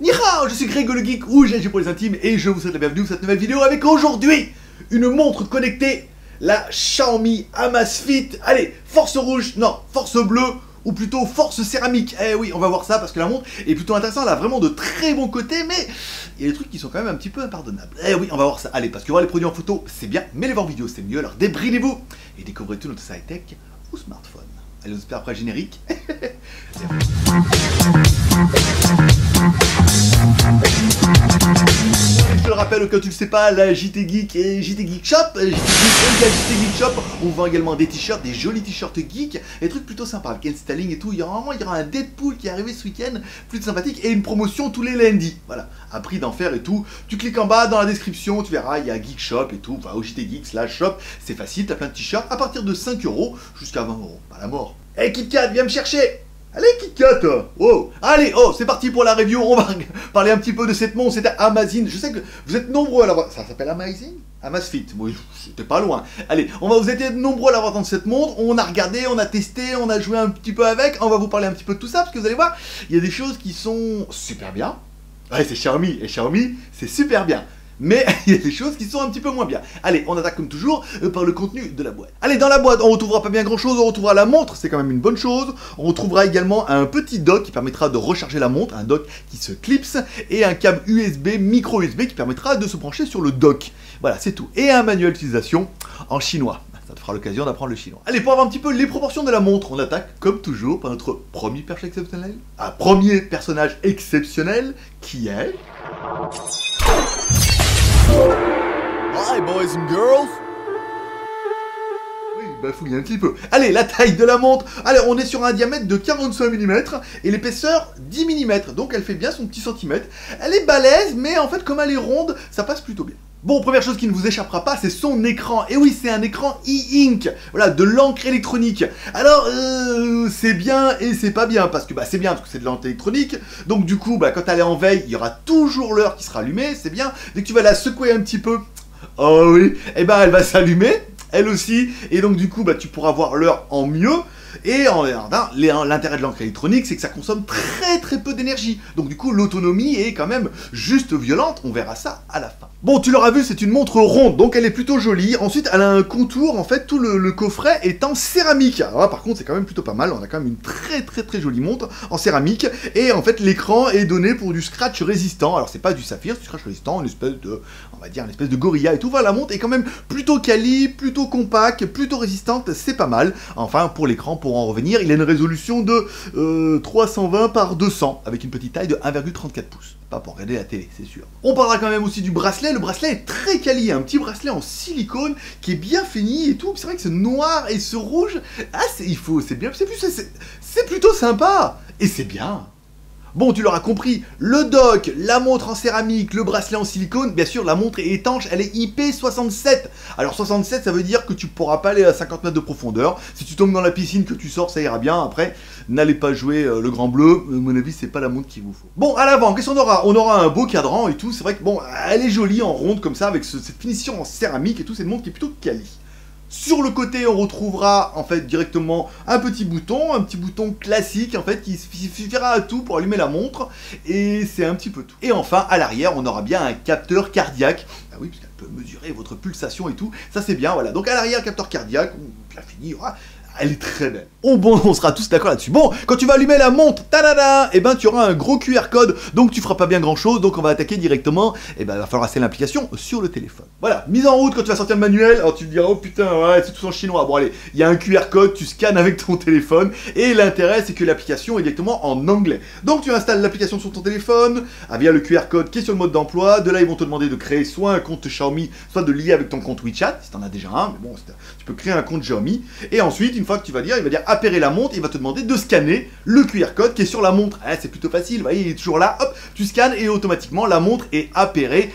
Ni hao, je suis Grégo le Geek ou GG pour les intimes et je vous souhaite la bienvenue pour cette nouvelle vidéo avec aujourd'hui une montre connectée, la Xiaomi Amazfit. Allez, force rouge, non, force bleue ou plutôt force céramique. Eh oui, on va voir ça parce que la montre est plutôt intéressante, elle a vraiment de très bons côtés, mais il y a des trucs qui sont quand même un petit peu impardonnables. Eh oui, on va voir ça. Allez, parce que voir les produits en photo, c'est bien, mais les voir en vidéo, c'est mieux. Alors débridez-vous et découvrez tout notre high-tech au smartphone. Allez, on se fait après le générique. Je te le rappelle, au cas où tu le sais pas, la JT Geek et JT Geek Shop. JT Geek Shop, on vend également des t-shirts, des jolis t-shirts geek, des trucs plutôt sympas avec styling et tout. Il y aura un Deadpool qui est arrivé ce week-end, plutôt sympathique, et une promotion tous les lundis. Voilà, un prix d'enfer et tout. Tu cliques en bas dans la description, tu verras, il y a Geek Shop et tout. Enfin, au JT Geek /shop, c'est facile, t'as plein de t-shirts à partir de 5 € jusqu'à 20 €. Pas la mort. Hey KitKat, viens me chercher! Allez KitKat! Oh! Allez, oh, c'est parti pour la review, on va parler un petit peu de cette montre, c'était Amazfit. Je sais que vous êtes nombreux à l'avoir... Ça s'appelle Amazfit? Oui, c'était pas loin. Allez, vous êtes nombreux à l'avoir dans cette montre, on a regardé, on a testé, on a joué un petit peu avec, on va vous parler un petit peu de tout ça, parce que vous allez voir, il y a des choses qui sont super bien. Ouais, c'est Xiaomi, et Xiaomi, c'est super bien. Mais il y a des choses qui sont un petit peu moins bien. Allez, on attaque comme toujours par le contenu de la boîte. Allez, dans la boîte, on retrouvera pas bien grand chose, on retrouvera la montre, c'est quand même une bonne chose. On retrouvera également un petit dock qui permettra de recharger la montre, un dock qui se clipse, et un câble USB, micro USB qui permettra de se brancher sur le dock. Voilà, c'est tout. Et un manuel d'utilisation en chinois. Ça te fera l'occasion d'apprendre le chinois. Allez, pour avoir un petit peu les proportions de la montre, on attaque comme toujours par notre premier personnage exceptionnel. Un premier personnage exceptionnel qui est... Hi boys and girls. Oui, bah fouille un petit peu. Allez, la taille de la montre. Allez, on est sur un diamètre de 45 mm et l'épaisseur 10 mm. Donc elle fait bien son petit centimètre. Elle est balèze, mais en fait comme elle est ronde, ça passe plutôt bien. Bon, première chose qui ne vous échappera pas, c'est son écran. Et oui, c'est un écran e-ink, voilà, de l'encre électronique. Alors, c'est bien et c'est pas bien, parce que c'est bien parce que c'est de l'encre électronique. Donc du coup, quand elle est en veille, il y aura toujours l'heure qui sera allumée, c'est bien. Dès que tu vas la secouer un petit peu, oh oui, et elle va s'allumer, elle aussi. Et donc du coup, tu pourras voir l'heure en mieux. Et l'intérêt de l'encre électronique, c'est que ça consomme très peu d'énergie. Donc du coup, l'autonomie est quand même juste violente. On verra ça à la fin. Bon, tu l'auras vu, c'est une montre ronde, donc elle est plutôt jolie. Ensuite, elle a un contour, en fait, tout le coffret est en céramique. Alors là, par contre, c'est quand même plutôt pas mal. On a quand même une très jolie montre en céramique. Et en fait, l'écran est donné pour du scratch résistant. Alors, c'est pas du saphir, c'est du scratch résistant, une espèce de, on va dire, une espèce de gorilla et tout. Voilà, la montre est quand même plutôt quali, plutôt compacte, plutôt résistante. C'est pas mal. Enfin, pour l'écran, pour en revenir, il a une résolution de 320 par 200 avec une petite taille de 1,34 pouces. Pas pour regarder la télé, c'est sûr. On parlera quand même aussi du bracelet. Le bracelet est très quali, un petit bracelet en silicone qui est bien fini et tout. C'est vrai que ce noir et ce rouge, c'est bien, c'est plutôt sympa et c'est bien. Bon, tu l'auras compris, le dock, la montre en céramique, le bracelet en silicone, bien sûr, la montre est étanche, elle est IP67. Alors 67, ça veut dire que tu pourras pas aller à 50 mètres de profondeur. Si tu tombes dans la piscine, que tu sors, ça ira bien. Après, n'allez pas jouer le grand bleu. À mon avis, c'est pas la montre qu'il vous faut. Bon, à l'avant, qu'est-ce qu'on aura? On aura un beau cadran et tout. C'est vrai que, bon, elle est jolie en ronde comme ça, avec cette finition en céramique et tout. C'est une montre qui est plutôt quali. Sur le côté, on retrouvera en fait directement un petit bouton classique en fait qui suffira à tout pour allumer la montre et c'est un petit peu tout. Et enfin, à l'arrière, on aura bien un capteur cardiaque. Ah oui, parce qu'elle peut mesurer votre pulsation et tout. Ça c'est bien, voilà. Donc à l'arrière, capteur cardiaque, bien fini. Voilà. Elle est très belle. On sera tous d'accord là-dessus. Bon, quand tu vas allumer la montre, tadada, tu auras un gros QR code, donc tu feras pas bien grand-chose, donc on va attaquer directement, il va falloir installer l'application sur le téléphone. Voilà, mise en route quand tu vas sortir le manuel, alors tu te diras, oh putain, ouais, c'est tout en chinois. Bon allez, il y a un QR code, tu scannes avec ton téléphone, et l'intérêt c'est que l'application est directement en anglais. Donc tu installes l'application sur ton téléphone, via le QR code qui est sur le mode d'emploi, de là ils vont te demander de créer soit un compte Xiaomi, soit de lier avec ton compte WeChat, si t'en as déjà un, mais bon, tu peux créer un compte Xiaomi, et ensuite, une fois que il va dire appairer la montre, il va te demander de scanner le QR code qui est sur la montre. C'est plutôt facile, vous voyez, il est toujours là, hop, tu scannes et automatiquement la montre est appairée.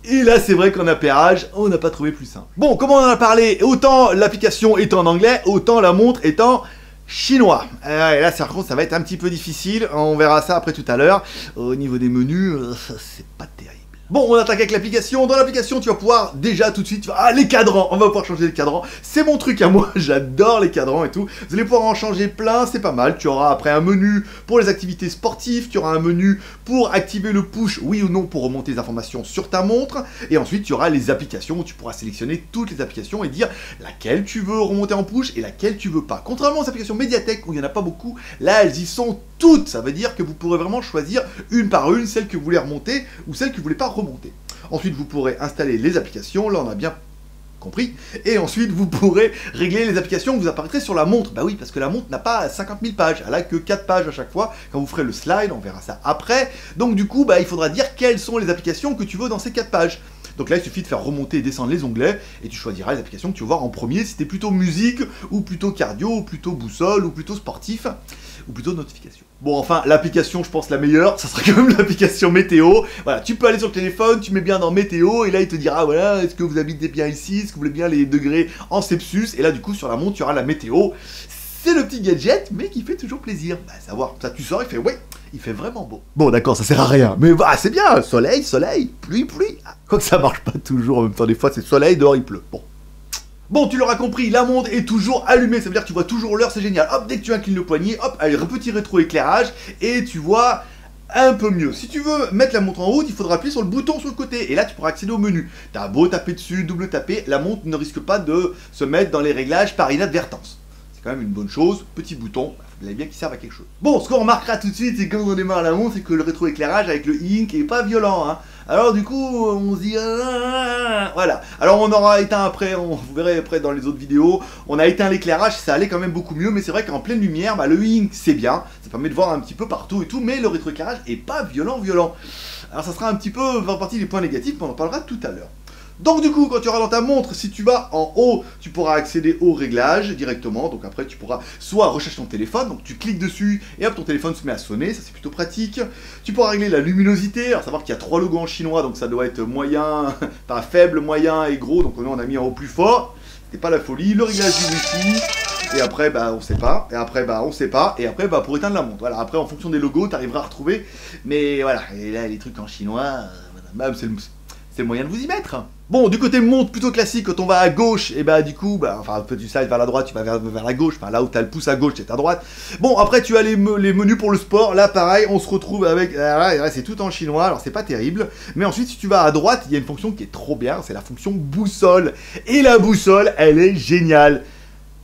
Et là, c'est vrai qu'en appairage, on n'a pas trouvé plus simple. Bon, comme on en a parlé, autant l'application est en anglais, autant la montre est en chinois. Et là, par contre, ça va être un petit peu difficile, on verra ça après tout à l'heure. Au niveau des menus, c'est pas terrible. Bon, on attaque avec l'application. Dans l'application, tu vas pouvoir déjà tout de suite, les cadrans, on va pouvoir changer les cadrans. C'est mon truc à moi, j'adore les cadrans et tout. Vous allez pouvoir en changer plein, c'est pas mal. Tu auras après un menu pour les activités sportives, tu auras un menu pour activer le push, oui ou non, pour remonter les informations sur ta montre. Et ensuite, tu auras les applications où tu pourras sélectionner toutes les applications et dire laquelle tu veux remonter en push et laquelle tu veux pas. Contrairement aux applications médiathèque où il n'y en a pas beaucoup, là, elles y sont toutes. Ça veut dire que vous pourrez vraiment choisir une par une, celle que vous voulez remonter ou celle que vous voulez pas remonter. Ensuite, vous pourrez installer les applications, là on a bien compris, et ensuite vous pourrez régler les applications que vous apparaîtrez sur la montre. Bah oui, parce que la montre n'a pas 50 000 pages, elle a que 4 pages à chaque fois. Quand vous ferez le slide, on verra ça après. Donc du coup, il faudra dire quelles sont les applications que tu veux dans ces 4 pages. Donc là, il suffit de faire remonter et descendre les onglets, et tu choisiras les applications que tu veux voir en premier, si t'es plutôt musique, ou plutôt cardio, ou plutôt boussole, ou plutôt sportif, ou plutôt notification. Bon, enfin, l'application, je pense, la meilleure, ça sera quand même l'application météo. Voilà, tu peux aller sur le téléphone, tu mets bien dans météo, et là, il te dira, voilà, est-ce que vous habitez bien ici, est-ce que vous voulez bien les degrés en Celsius, et là, du coup, sur la montre, tu auras la météo. C'est le petit gadget, mais qui fait toujours plaisir. Savoir, ça, tu sors, il fait, ouais, il fait vraiment beau. Bon, d'accord, ça sert à rien, mais c'est bien, soleil, soleil, pluie, pluie. Quoique ça marche pas toujours en même temps, des fois, c'est soleil, dehors, il pleut. Bon, tu l'auras compris, la montre est toujours allumée, ça veut dire que tu vois toujours l'heure, c'est génial. Hop, dès que tu inclines le poignet, hop, allez, petit rétroéclairage, et tu vois un peu mieux. Si tu veux mettre la montre en route, il faudra appuyer sur le bouton sur le côté, et là tu pourras accéder au menu. T'as beau taper dessus, double taper, la montre ne risque pas de se mettre dans les réglages par inadvertance. C'est quand même une bonne chose, petit bouton, il fallait bien qu'il serve à quelque chose. Bon, ce qu'on remarquera tout de suite, c'est quand on démarre la montre, c'est que le rétroéclairage avec le e-ink est pas violent, hein. Alors du coup, on se dit... voilà. Alors on aura éteint après, vous verrez après dans les autres vidéos, on a éteint l'éclairage, ça allait quand même beaucoup mieux, mais c'est vrai qu'en pleine lumière, le e-ink c'est bien, ça permet de voir un petit peu partout et tout, mais le rétroéclairage est pas violent. Alors ça sera un petit peu faire partie des points négatifs, mais on en parlera tout à l'heure. Donc du coup, quand tu auras dans ta montre, si tu vas en haut, tu pourras accéder au réglage directement. Donc après, tu pourras soit rechercher ton téléphone, donc tu cliques dessus et hop, ton téléphone se met à sonner, ça c'est plutôt pratique. Tu pourras régler la luminosité, alors savoir qu'il y a 3 logos en chinois, donc ça doit être moyen, pas faible, moyen et gros, donc on a mis en haut plus fort. C'est pas la folie. Le réglage du wifi. Et après, on sait pas. Et après, on sait pas. Et après, pour éteindre la montre. Voilà, après, en fonction des logos, tu arriveras à retrouver. Mais voilà, et là, les trucs en chinois, même c'est le moyen de vous y mettre. Bon, du côté montre plutôt classique, quand on va à gauche, et du coup, enfin, tu slide vers la droite, tu vas vers la gauche, enfin là où tu as le pouce à gauche, c'est à droite. Bon, après, tu as les menus pour le sport, là, pareil, on se retrouve avec, là, c'est tout en chinois, alors c'est pas terrible. Mais ensuite, si tu vas à droite, il y a une fonction qui est trop bien, c'est la fonction boussole. Et la boussole, elle est géniale.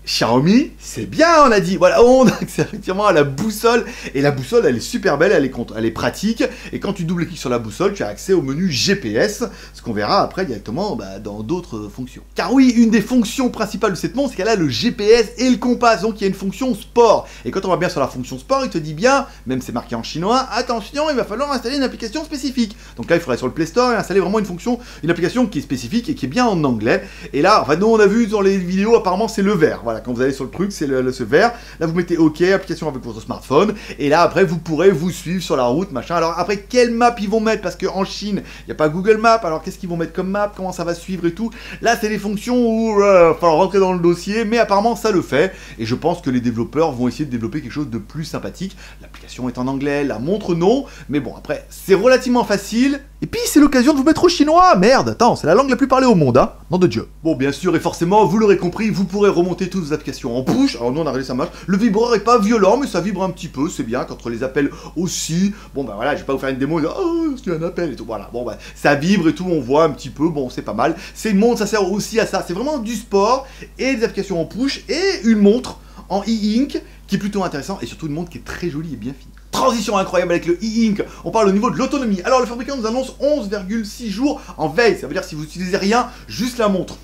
Xiaomi, c'est bien, on a dit. Voilà, on a accès effectivement à la boussole. Et la boussole, elle est super belle, elle est pratique. Et quand tu double-cliques sur la boussole, tu as accès au menu GPS, ce qu'on verra après directement dans d'autres fonctions. Car oui, une des fonctions principales de cette montre, c'est qu'elle a le GPS et le compas. Donc il y a une fonction sport. Et quand on va bien sur la fonction sport, il te dit bien, même c'est marqué en chinois, attention, il va falloir installer une application spécifique. Donc là, il faudrait sur le Play Store et installer vraiment une application qui est spécifique et qui est bien en anglais. Et là, enfin, nous on a vu dans les vidéos, apparemment c'est le vert. Voilà. Quand vous allez sur le truc, c'est ce vert. Là, vous mettez OK, application avec votre smartphone. Et là, après, vous pourrez vous suivre sur la route, machin. Alors, après, quelle map ils vont mettre? Parce qu'en Chine, il n'y a pas Google Maps. Alors, qu'est-ce qu'ils vont mettre comme map? Comment ça va suivre et tout? Là, c'est des fonctions où il va falloir rentrer dans le dossier. Mais apparemment, ça le fait. Et je pense que les développeurs vont essayer de développer quelque chose de plus sympathique. L'application est en anglais, la montre non. Mais bon, après, c'est relativement facile. Et puis, c'est l'occasion de vous mettre au chinois. Merde, attends, c'est la langue la plus parlée au monde, hein. Nom de Dieu. Bon, bien sûr, et forcément, vous l'aurez compris, vous pourrez remonter toutes vos applications en push. Alors nous on a réglé ça marche. Le vibreur est pas violent mais ça vibre un petit peu, c'est bien quand on les appelle aussi. Bon voilà, je vais pas vous faire une démo, oh c'est un appel et tout, voilà. Bon ça vibre et tout, on voit un petit peu, bon c'est pas mal. C'est une montre, ça sert aussi à ça, c'est vraiment du sport et des applications en push et une montre en e-ink qui est plutôt intéressant et surtout une montre qui est très jolie et bien finie. Transition incroyable avec le e-ink, on parle au niveau de l'autonomie. Alors le fabricant nous annonce 11,6 jours en veille, ça veut dire si vous n'utilisez rien, juste la montre.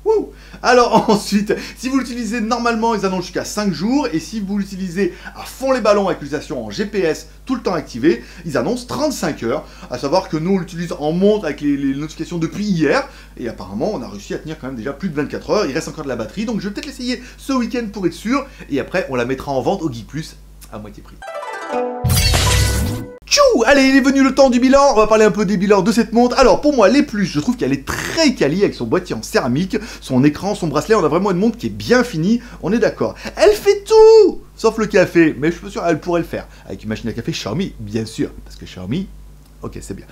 Wouh. Alors ensuite, si vous l'utilisez normalement, ils annoncent jusqu'à 5 jours, et si vous l'utilisez à fond les ballons avec l'utilisation en GPS tout le temps activé, ils annoncent 35 heures, à savoir que nous on l'utilise en montre avec les notifications depuis hier, et apparemment on a réussi à tenir quand même déjà plus de 24 heures, il reste encore de la batterie, donc je vais peut-être l'essayer ce week-end pour être sûr, et après on la mettra en vente au Geek Plus à moitié prix. Tchou! Allez, il est venu le temps du bilan, on va parler un peu des bilans de cette montre. Alors pour moi, les plus, je trouve qu'elle est très quali avec son boîtier en céramique, son écran, son bracelet, on a vraiment une montre qui est bien finie, on est d'accord. Elle fait tout! Sauf le café, mais je suis pas sûr, elle pourrait le faire. Avec une machine à café Xiaomi, bien sûr, parce que Xiaomi, Ok, c'est bien.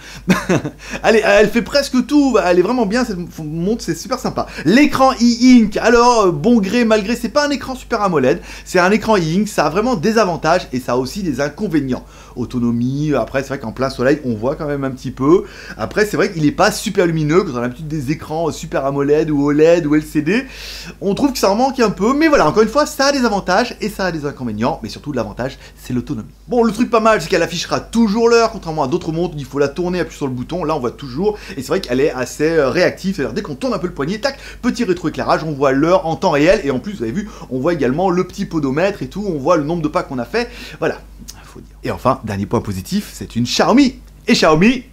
Allez, elle fait presque tout, elle est vraiment bien, cette montre, c'est super sympa. L'écran e-ink, alors, bon gré, mal gré, c'est pas un écran super AMOLED, c'est un écran e-ink, ça a vraiment des avantages et ça a aussi des inconvénients. Autonomie, après c'est vrai qu'en plein soleil, on voit quand même un petit peu. Après, c'est vrai qu'il est pas super lumineux, quand on a l'habitude des écrans super AMOLED ou OLED ou LCD, on trouve que ça en manque un peu, mais voilà, encore une fois, ça a des avantages et ça a des inconvénients, mais surtout l'avantage, c'est l'autonomie. Bon, le truc pas mal, c'est qu'elle affichera toujours l'heure, contrairement à d'autres montres, il faut la tourner, appuyer sur le bouton, là on voit toujours, et c'est vrai qu'elle est assez réactive, c'est-à-dire dès qu'on tourne un peu le poignet, tac, petit rétroéclairage, on voit l'heure en temps réel, et en plus, vous avez vu, on voit également le petit podomètre et tout, on voit le nombre de pas qu'on a fait, voilà, faut dire. Et enfin, dernier point positif, c'est une Xiaomi, et Xiaomi,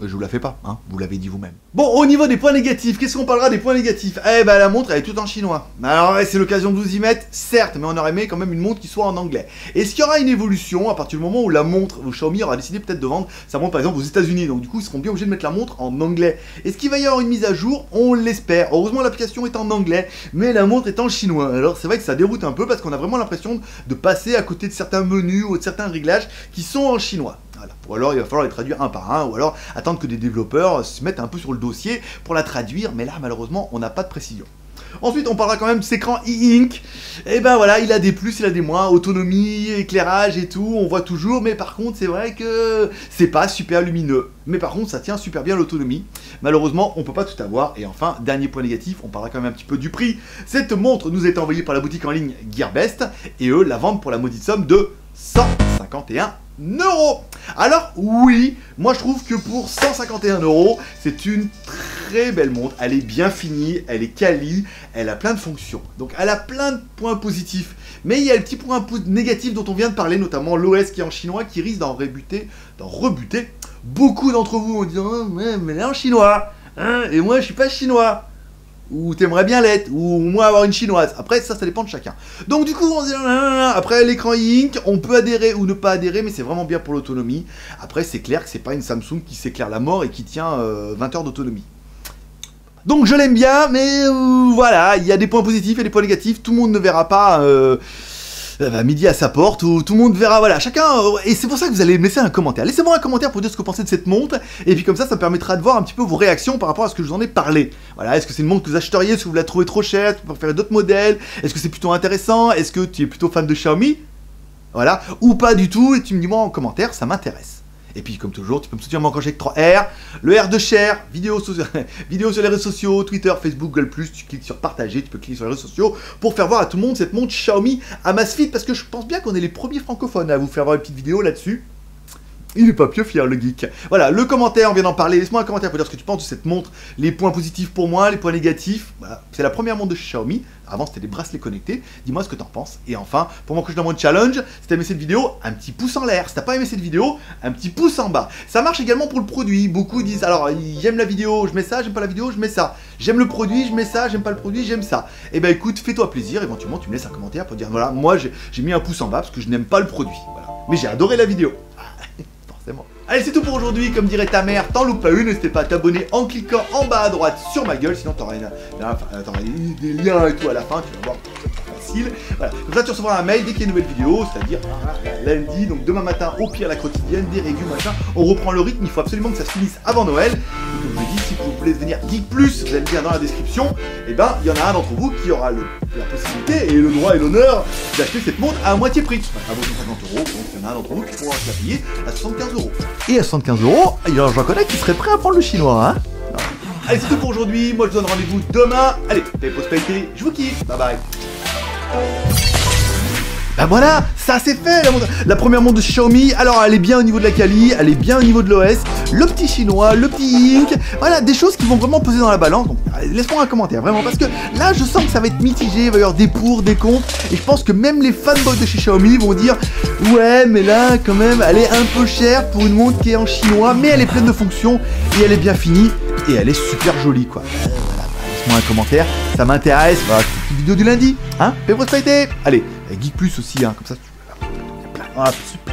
je vous la fais pas, hein, vous l'avez dit vous-même. Bon, au niveau des points négatifs, qu'est-ce qu'on parlera des points négatifs? Eh ben la montre, elle est toute en chinois. Alors c'est l'occasion de vous y mettre, certes, mais on aurait aimé quand même une montre qui soit en anglais. Est-ce qu'il y aura une évolution à partir du moment où la montre, où Xiaomi aura décidé peut-être de vendre sa montre par exemple aux États-Unis, donc du coup ils seront bien obligés de mettre la montre en anglais. Est-ce qu'il va y avoir une mise à jour? On l'espère. Heureusement l'application est en anglais, mais la montre est en chinois. Alors c'est vrai que ça déroute un peu parce qu'on a vraiment l'impression de passer à côté de certains menus ou de certains réglages qui sont en chinois. Voilà. Ou alors il va falloir les traduire un par un, ou alors attendre que des développeurs se mettent un peu sur le dossier pour la traduire, mais là malheureusement on n'a pas de précision. Ensuite on parlera quand même de cet écran e-ink, et ben voilà, il a des plus, il a des moins, autonomie, éclairage et tout, on voit toujours, mais par contre c'est vrai que c'est pas super lumineux. Mais par contre ça tient super bien l'autonomie, malheureusement on peut pas tout avoir. Et enfin, dernier point négatif, on parlera quand même un petit peu du prix. Cette montre nous est envoyée par la boutique en ligne Gearbest, et eux la vendent pour la maudite somme de 151 €. Alors oui, moi je trouve que pour 151 €, c'est une très belle montre, elle est bien finie, elle est quali, elle a plein de fonctions. Donc elle a plein de points positifs, mais il y a le petit point négatif dont on vient de parler, notamment l'OS qui est en chinois, qui risque d'en rebuter beaucoup d'entre vous en disant oh, mais elle est en chinois, hein, et moi je suis pas chinois. Ou t'aimerais bien l'être, ou moi avoir une chinoise. Après, ça dépend de chacun. Donc du coup, on se dit, après l'écran e-ink, on peut adhérer ou ne pas adhérer, mais c'est vraiment bien pour l'autonomie. Après, c'est clair que c'est pas une Samsung qui s'éclaire la mort et qui tient 20 heures d'autonomie. Donc je l'aime bien, mais voilà, il y a des points positifs et des points négatifs. Tout le monde ne verra pas midi à sa porte, où tout le monde verra, voilà, chacun, et c'est pour ça que vous allez me laisser un commentaire. Laissez-moi un commentaire pour dire ce que vous pensez de cette montre, et puis comme ça me permettra de voir un petit peu vos réactions par rapport à ce que je vous en ai parlé. Voilà, est-ce que c'est une montre que vous achèteriez, est-ce que vous la trouvez trop chère, est-ce que vous préférez d'autres modèles, est-ce que c'est plutôt intéressant, est-ce que tu es plutôt fan de Xiaomi, voilà, ou pas du tout, et tu me dis moi en commentaire, ça m'intéresse. Et puis comme toujours, tu peux me soutenir mon avec 3 R, le R de share, vidéo sur les réseaux sociaux, Twitter, Facebook, Google+, tu cliques sur partager, tu peux cliquer sur les réseaux sociaux pour faire voir à tout le monde cette montre Xiaomi Amazfit, parce que je pense bien qu'on est les premiers francophones à vous faire voir une petite vidéo là-dessus. Il est pas pieux fier le geek. Voilà, le commentaire, on vient d'en parler. Laisse-moi un commentaire pour dire ce que tu penses de cette montre, les points positifs pour moi, les points négatifs. Voilà, c'est la première montre de Xiaomi. Avant, c'était des bracelets connectés. Dis-moi ce que t'en penses. Et enfin, pour mon coach dans mon challenge, si t'as aimé cette vidéo, un petit pouce en l'air. Si t'as pas aimé cette vidéo, un petit pouce en bas. Ça marche également pour le produit. Beaucoup disent, alors, j'aime la vidéo, je mets ça, j'aime pas la vidéo, je mets ça. J'aime le produit, je mets ça, j'aime pas le produit, j'aime ça. Et ben écoute, fais-toi plaisir. Éventuellement, tu me laisses un commentaire pour dire, voilà, moi, j'ai mis un pouce en bas parce que je n'aime pas le produit. Voilà. Mais j'ai adoré la vidéo. Forcément. Allez, c'est tout pour aujourd'hui. Comme dirait ta mère, t'en loupes pas une. N'hésitez pas à t'abonner en cliquant en bas à droite sur ma gueule. Sinon, t'auras des liens et tout à la fin. Tu vas voir, c'est facile. Voilà. Comme ça, tu recevras un mail dès qu'il y a une nouvelle vidéo. C'est-à-dire lundi, donc demain matin, au pire, la quotidienne, des reviews, machin. On reprend le rythme. Il faut absolument que ça se finisse avant Noël. Et comme je vous dis, si vous voulez devenir Geek Plus, vous allez le dire dans la description. Et ben, il y en a un d'entre vous qui aura la possibilité et le droit et l'honneur d'acheter cette montre à moitié prix. À vos 150 €. Donc, il y en a un d'entre vous qui pourra se la payer à 75 €. Et à 75 €, j'en connais qui seraient prêts à prendre le chinois, hein. Allez, c'est tout pour aujourd'hui. Moi, je vous donne rendez-vous demain. Allez, les prospérités, je vous kiffe. Bye bye. Bah voilà, ça c'est fait, la première montre de Xiaomi. Alors elle est bien au niveau de la quali, elle est bien au niveau de l'OS, le petit chinois, le petit ink, voilà, des choses qui vont vraiment peser dans la balance. Donc laisse-moi un commentaire, vraiment, parce que là je sens que ça va être mitigé, il va y avoir des pour, des contre, et je pense que même les fanboys de chez Xiaomi vont dire ouais mais là quand même elle est un peu chère pour une montre qui est en chinois, mais elle est pleine de fonctions, et elle est bien finie, et elle est super jolie quoi. Voilà, laisse-moi un commentaire, ça m'intéresse, voilà, petite vidéo du lundi, hein, fais prospérité. Allez, Geek Plus aussi, hein, comme ça, voilà, super.